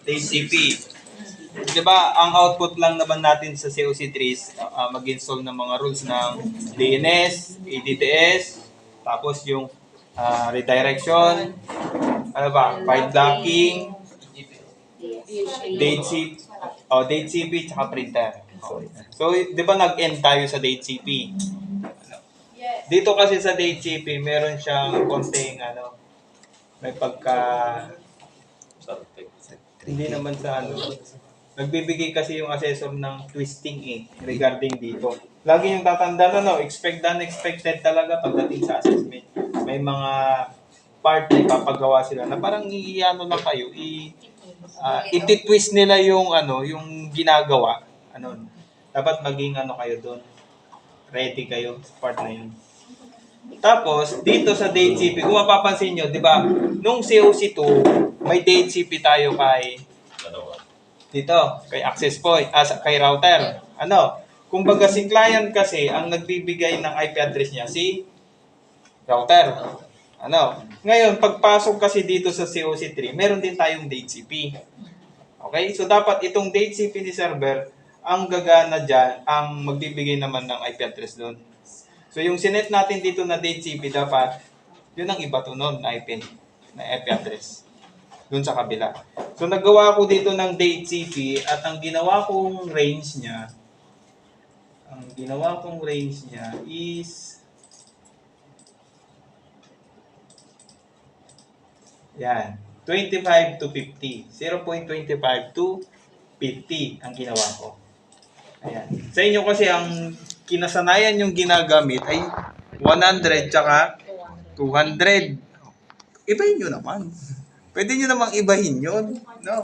DHCP. Di ba, ang output lang naman natin sa COC3 is mag-install ng mga rules ng DNS, ADTS, tapos yung redirection, ano ba, file blocking, DHCP, DHCP, tsaka printer. Okay. So, di ba nag-end tayo sa DHCP? Dito kasi sa DHCP, meron siyang konting, may pagka, hindi naman sa nagbibigay kasi yung assessor ng twisting regarding dito. Lagi yung tatanda expect the unexpected talaga pagdating sa assessment. May mga part na ipapagawa sila na parang iiano lang kayo, iti-twist nila yung yung ginagawa. Dapat maging kayo doon. Ready kayo sa part na yun. Tapos, dito sa DHCP, kung mapapansin nyo, di ba, nung COC2, may DHCP tayo dito, kay access point, kay router. Kumbaga si client kasi, ang nagbibigay ng IP address niya, si router. Ngayon, pagpasok kasi dito sa COC3, meron din tayong DHCP. Okay? So, dapat itong DHCP ni server, ang gagana dyan, ang magbibigay naman ng IP address doon. So, yung sinet natin dito na DHCP, dapat, yun ang iba to nun na IP address. Doon sa kabila. So, naggawa ko dito ng DHCP at ang ginawa kong range niya, is yan, 25 to 50. 0.25 to 50 ang ginawa ko. Ayan. Sa inyo kasi ang kinasanayan yung ginagamit ay 100 tsaka 200. Ibahin nyo naman. Pwede nyo namang ibahin yun. No?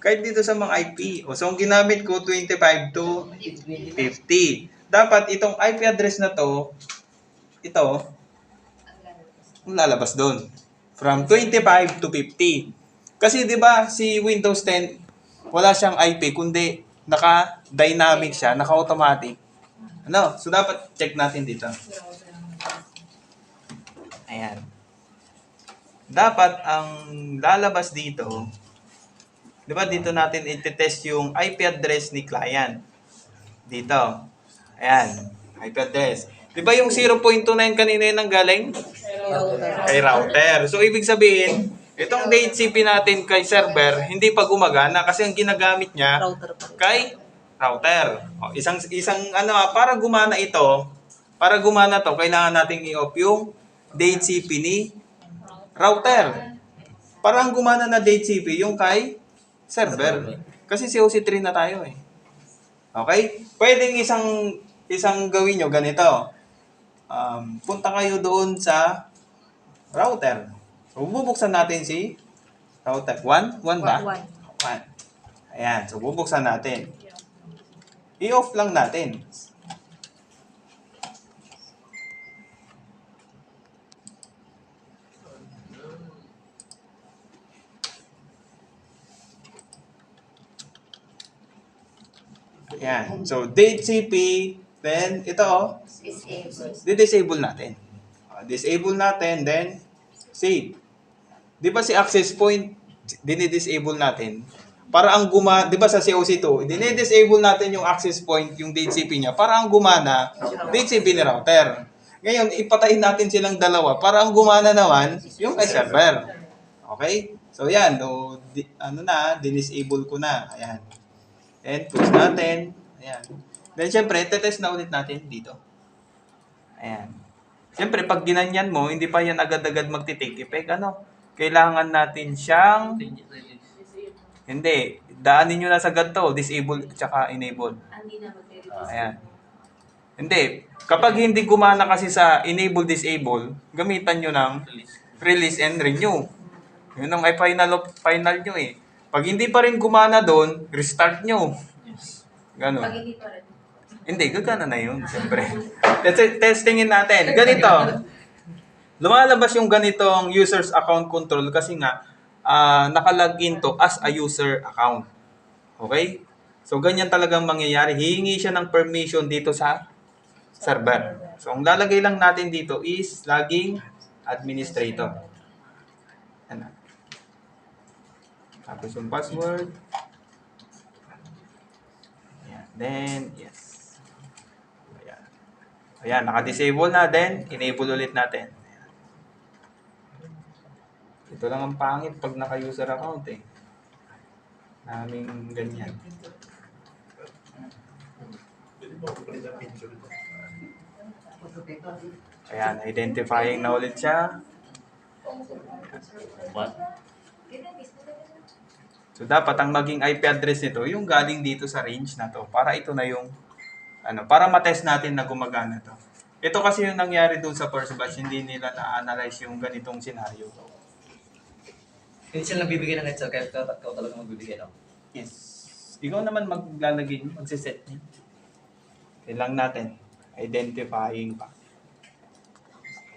Kahit dito sa mga IP. So, ang ginamit ko, 25 to 50. Dapat itong IP address na to, ito, lalabas doon. From 25 to 50. Kasi di ba si Windows 10, wala siyang IP, kundi naka-dynamic siya, naka-automatic. So, dapat check natin dito. Ayan. Dapat ang lalabas dito, di ba dito natin iti-test yung IP address ni client. Dito. Ayan. IP address. Di ba yung 0.29 kanina yung nanggaling? Kay router. So, ibig sabihin, itong DHCP natin kay server, hindi pa gumagana kasi ang ginagamit niya kay router. Para gumana to, kailangan nating i-off yung DHCP ni router. Para ang gumana na DHCP, yung kay server. Kasi COC3 na tayo Okay? Pwedeng isang gawin nyo ganito. Punta kayo doon sa router. So, bubuksan natin si router. 1 ba? 1. Ayan. So, bubuksan natin. I-off lang natin. Ayan. So, DHCP, then ito, disable natin. Disable natin, then save. Di ba si access point, dinidisable natin? Para ang di ba sa COC2, dinidisable natin yung access point, yung DHCP niya, para ang gumana, DHCP ni router. Ngayon, ipatayin natin silang dalawa, para ang gumana naman, yung kay server. Okay? So, yan. Dinisable ko na. Ayan. And close natin. Ayan. Then, syempre, tetest na ulit natin dito. Ayan. Syempre, pag ginanyan mo, hindi pa yan agad-agad magti-take effect. Kailangan natin siyang... Hindi. Daanin nyo na sa ganito. Disable tsaka enable. Ayan. Hindi. Kapag hindi gumana kasi sa enable-disable, gamitan nyo ng release and renew. Yun ang final nyo Pag hindi pa rin gumana doon, restart nyo. Ganon. Pag hindi pa rin. Hindi, gagana na yun, siyempre. Testingin natin. Ganito. Lumalabas yung ganitong user's account control kasi nga, nakalagin to as a user account. Okay? So, ganyan talagang mangyayari. Hihingi siya ng permission dito sa server. So, ang lalagay lang natin dito is laging administrator. Ano? Tapos yung password. Ayan. Then, yes. Ayan. Ayan, naka-disable na. Then, enable ulit natin. Ayan. Ito lang ang pangit pag naka-user account eh. Naming ganyan. Ayan, identifying na ulit siya. So, dapat ang maging IP address nito, yung galing dito sa range na to. Para ito na yung, para matest natin na gumagana to. Ito kasi yung nangyari doon sa first batch, hindi nila na-analyze yung ganitong scenario. Hindi sila nagbibigay ng headset, kaya ikaw talaga magbibigay ng. Yes. Ikaw naman maglalagay, magsiset niya. Kailang natin, identifying pa.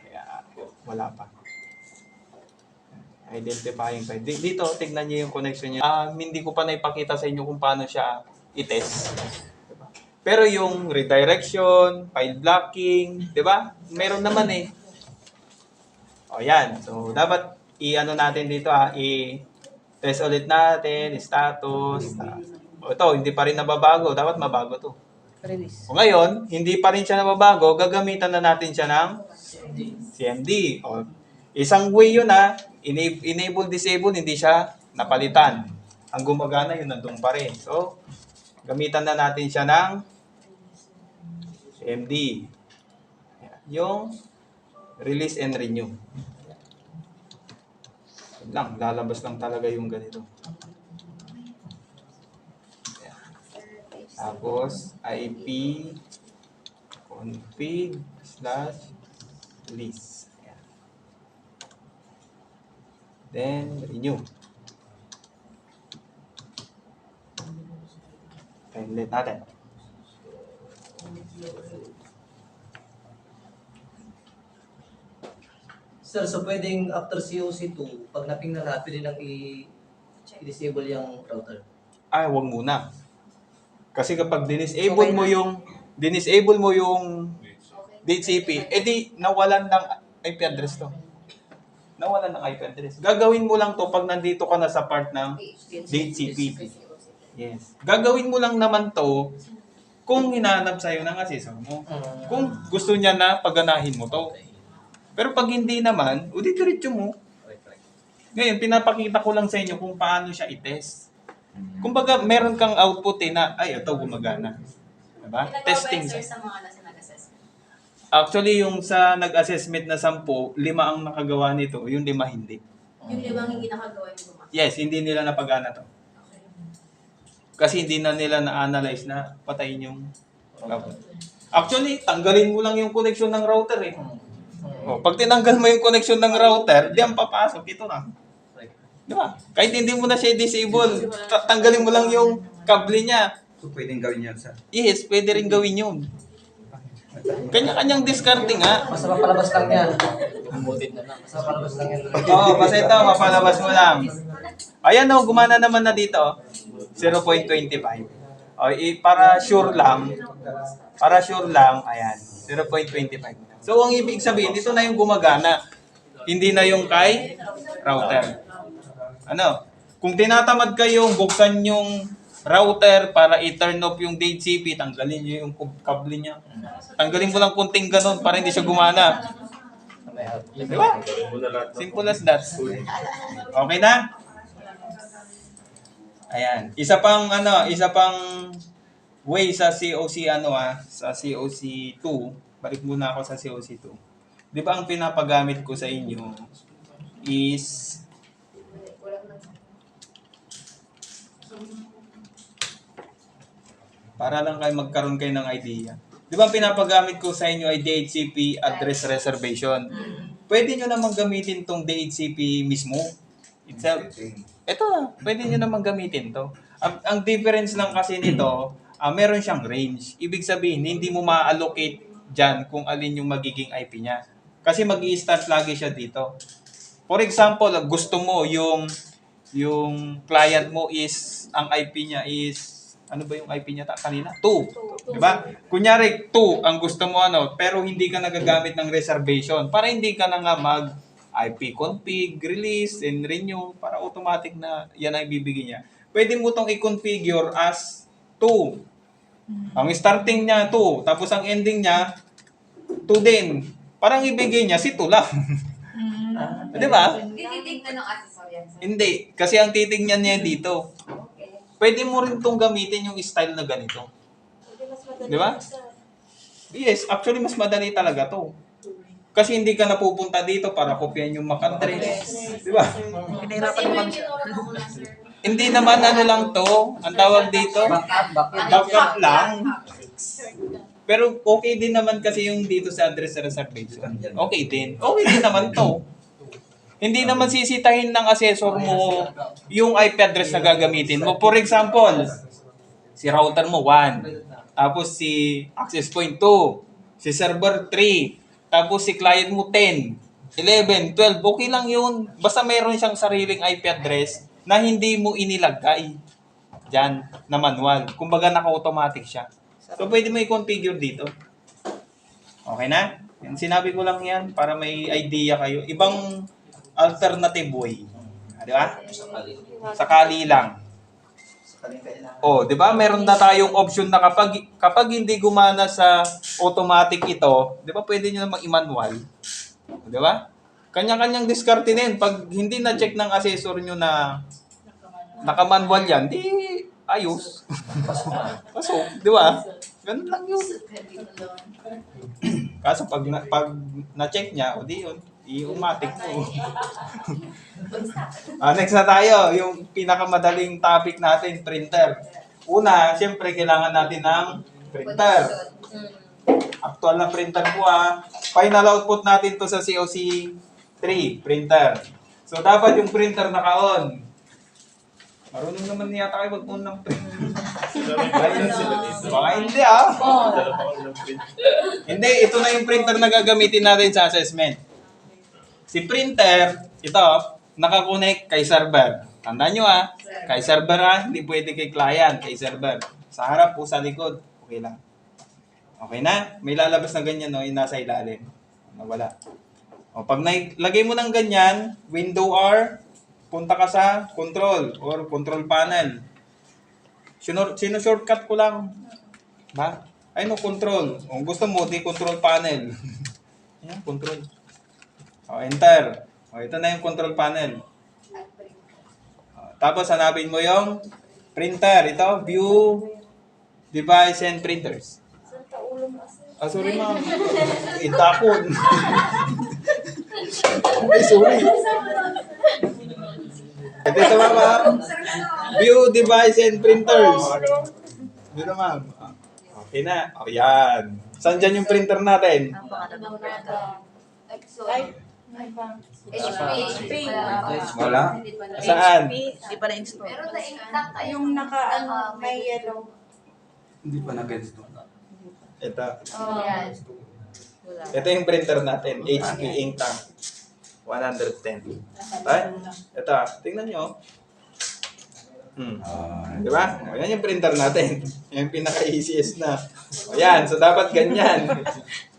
Kaya, wala pa. Identifying pa. Dito, tignan niyo yung connection niya. Hindi ko pa naipakita sa inyo kung paano siya i-test. Diba? Pero yung redirection, file blocking, di ba? Meron naman eh. O yan. So, dapat i-ano natin dito i-test ulit natin, status. O ito, hindi pa rin nababago. Dapat mabago to. Release. O ngayon, hindi pa rin siya nababago. Gagamitan na natin siya ng CMD. O, isang way yun enable, disable, hindi siya napalitan. Ang gumagana yun, nandun pa rin. So, gamitan na natin siya ng CMD. Yung release and renew. Lang, lalabas lang talaga yung ganito. Tapos, IP config / release. Ayan. Then, renew. Ulit natin. Sir, so pwedeng after COC2, pag naping na natin din ang i-disable yung router. Huwag muna. Kasi kapag dinisable mo yung DHCP, edi nawalan ng IP address to. Nawalan ng IP address. Gagawin mo lang to pag nandito ka na sa part ng DHCP. Yes. Gagawin mo lang naman to kung hinahanap sa'yo ng assessor mo. Kung gusto niya na paganahin mo to. Pero pag hindi naman, diretso mo. Ngayon, pinapakita ko lang sa inyo kung paano siya i-test. Kumbaga, meron kang output na, ito gumagana. Diba? Testing. Sa mga nasa nag-assessment? Actually, yung sa nag-assessment na 10, 5 ang nakagawa nito, yung 5 hindi. Yung 5 hindi nakagawa yung gumagawa? Yes, hindi nila napagana to. Kasi hindi na nila na-analyze na patayin yung router. Actually, tanggalin mo lang yung connection ng router eh. Pag tinanggal mo yung connection ng router, di ang papasok. Ito na. Di ba? Kahit hindi mo na siya disable, tanggalin mo lang yung kable niya. So, pwedeng gawin yan, sir? Yes, pwede rin gawin yun. Kanya-kanyang discarding ha. Basta mapalabas lang yan. Umutit na lang. Basta mapalabas lang yan. Oo, basta ito, mapalabas mo lang. Ayan o, gumana naman na dito. 0.25. Para sure lang, ayan, 0.25. So, ang ibig sabihin, ito na yung gumagana. Hindi na yung kay router. Kung tinatamad kayong buksan yung router para i-turn off yung DHCP, tanggalin nyo yung kable niya. Tanggalin mo lang kunting ganun para hindi siya gumana. Di ba? Simple as that. Okay na? Ayan. Isa pang way sa COC sa COC2. Balik muna ako sa COC2. 'Di ba ang pinapagamit ko sa inyo is para lang kayo magkaroon kayo ng idea. 'Di ba ang pinapagamit ko sa inyo ay DHCP address reservation. Pwede nyo namang gamitin tong DHCP mismo itself. Ito, pwede nyo namang gamitin to. Ang difference lang kasi nito, meron siyang range. Ibig sabihin, hindi mo ma-allocate dyan kung alin yung magiging IP niya. Kasi mag-i-start lagi siya dito. For example, gusto mo yung client mo is, ang IP niya is, ano ba yung IP niya kanina? 2. Diba? Kunyari, 2 ang gusto mo pero hindi ka nagagamit ng reservation para hindi ka na nga IP config, release, and renew para automatic na yan ang ibibigay niya. Pwede mo itong i-configure as 2. Ang starting niya 2, tapos ang ending niya 2 din. Parang ibigay niya si 2 lang. Di ba? Tinitignan ng accessory yan, sir. Hindi, kasi ang titingnan niya dito. Okay. Pwede mo rin itong gamitin yung style na ganito. Di ba? Yes, actually mas madali talaga to. Kasi hindi ka napupunta dito para kopyahin yung MAC address. Di ba? Kasi may minura ko muna, sir. Hindi naman ano lang to, ang tawag dito, backup lang. Pero okay din naman kasi yung dito sa address reservation. Okay din. Okay din naman to. Hindi naman sisitahin ng assessor mo yung IP address na gagamitin mo. For example, si router mo 1, tapos si access point 2, si server 3, tapos si client mo 10, 11, 12, okay lang yun. Basta mayroon siyang sariling IP address na hindi mo inilagay dyan na manual. Kumbaga naka-automatic siya. So pwede mo i-configure dito. Okay na? Yan, sinabi ko lang yan para may idea kayo. Ibang alternative way. Di ba? Sakali lang. Oh, 'di ba? Meron na tayong option na kapag hindi gumana sa automatic ito, 'di ba? Pwede niyo na mag-manual. 'Di ba? Kanya-kanyang diskarte din. Pag hindi na check ng assessor niyo na naka-manual 'yan, di ayos. Pasok, 'di ba? Ganun lang 'yun. Kaso pag na-check niya, o di 'yun, i-automatic mo. Next na tayo, yung pinakamadaling topic natin, printer. Una, siyempre kailangan natin ng printer. Actual na printer po Final output natin to sa COC 3, printer. So dapat yung printer naka-on. Marunong naman yata kayo mag-on ng printer. Baka hindi Hindi, ito na yung printer na gagamitin natin sa assessment. Si printer, ito, nakakonect kay server. Tandaan nyo kay server hindi pwede kay client, kay server. Sa harap o sa likod, okay lang. Okay na? May lalabas na ganyan, no? Yung nasa ilalim. Nawala. O, pag lagay mo ng ganyan, window R, punta ka sa control or control panel. Sino-shortcut ko lang. Ba? Ay no, control. Kung gusto mo, di control panel. Ayan, control. O, enter. O, ito na yung control panel. Tapos, hanapin mo yung printer. Ito, view, device, and printers. Sorry ma'am. Itapon. Ay, sorry. Ito ma'am. View, device, and printers. Dito ma'am. Okay na. O, yan. Saan dyan yung printer natin? HP. Wala? Saan? Hindi pa na-install. Meron na intact Yung may yellow. Hindi pa na-ganito. Ito. Yan. Ito yung printer natin. HP Inktank 110. Ay, ito. Tingnan nyo. Di ba? O, yan yung printer natin. Yung pinaka-easiest na. O yan. So, dapat ganyan.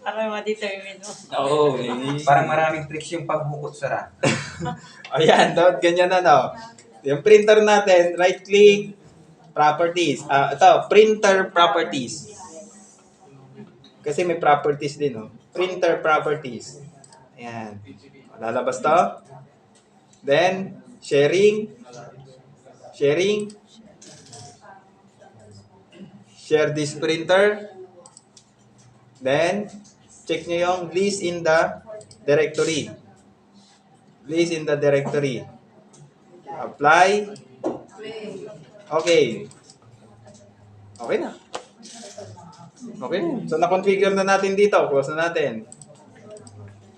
Para ma-determine mo. Oo. Parang maraming tricks yung paghukot sara. O yan. Dapat ganyan na, no? Yung printer natin, right-click, properties. Ito, printer properties. Kasi may properties din, no? Printer properties. Ayan. Lalabas to. Then, sharing. Share this printer. Then, check nyo yung list in the directory. List in the directory. Apply. Okay. Okay na. Okay. So, na-configure na natin dito. Close na natin.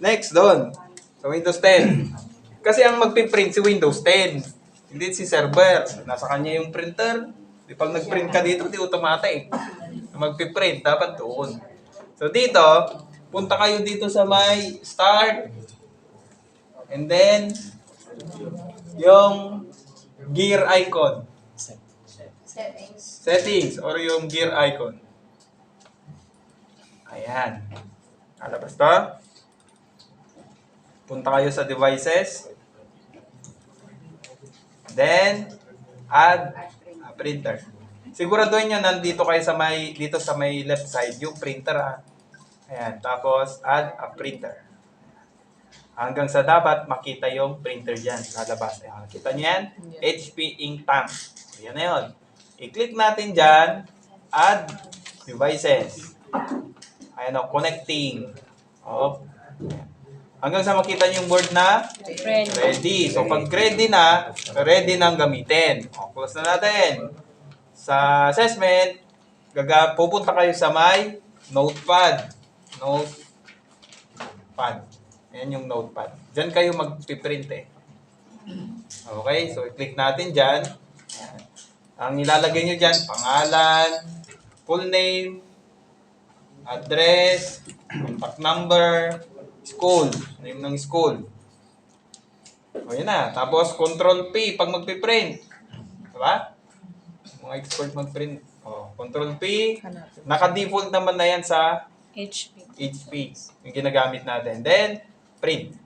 Next, doon. Sa Windows 10. Kasi ang magpiprint si Windows 10. Hindi si server. Nasa kanya yung printer. Di pag nag-print ka dito, di automatic. Magpiprint, dapat doon. So, dito, punta kayo dito sa may start. And then, yung gear icon. Settings or yung gear icon. Ayan. Alabas to. Punta kayo sa devices. Then, add a printer. Siguraduhin nyo nandito kayo sa may, dito sa may left side, yung printer ha. Ayan, tapos add a printer. Hanggang sa dapat makita yung printer dyan, lalabas. Ayan, kita nyo yan? HP Ink Tank. Ayan na yun. I-click natin dyan, add devices. Ayan o, connecting. O, hanggang sa makita nyo yung word na ready. So, pag ready na ang gamitin. O, close na natin. Sa assessment, pupunta kayo sa may notepad. Notepad. Ayan yung notepad. Diyan kayo mag-print eh. Okay, so i-click natin dyan. Ayan. Ang ilalagay nyo dyan, pangalan, full name, address, contact number, school, name ng school. O yun na. Tapos, Control P pag magpiprint. Diba? Mga expert mag-print. O, Control P. Naka-default naman na yan sa HP. Yung ginagamit natin. Then, print.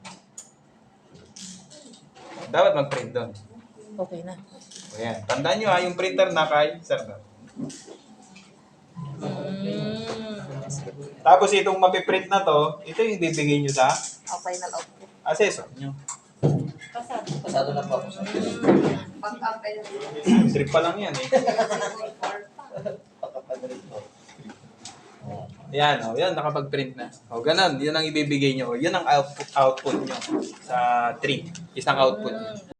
Dapat mag-print doon. Okay na. O yan. Tandaan nyo ha, yung printer na kay server. Tapos itong mapiprint na to, ito yung bibigay nyo sa Final output. assessor nyo. Pasado na po ako sa Pag-up and Trip pa lang yan eh. Yan, o, yan, nakapag-print na. O, ganun, yun ang ibibigay nyo. Yun ang output nyo sa 3. Isang output nyo.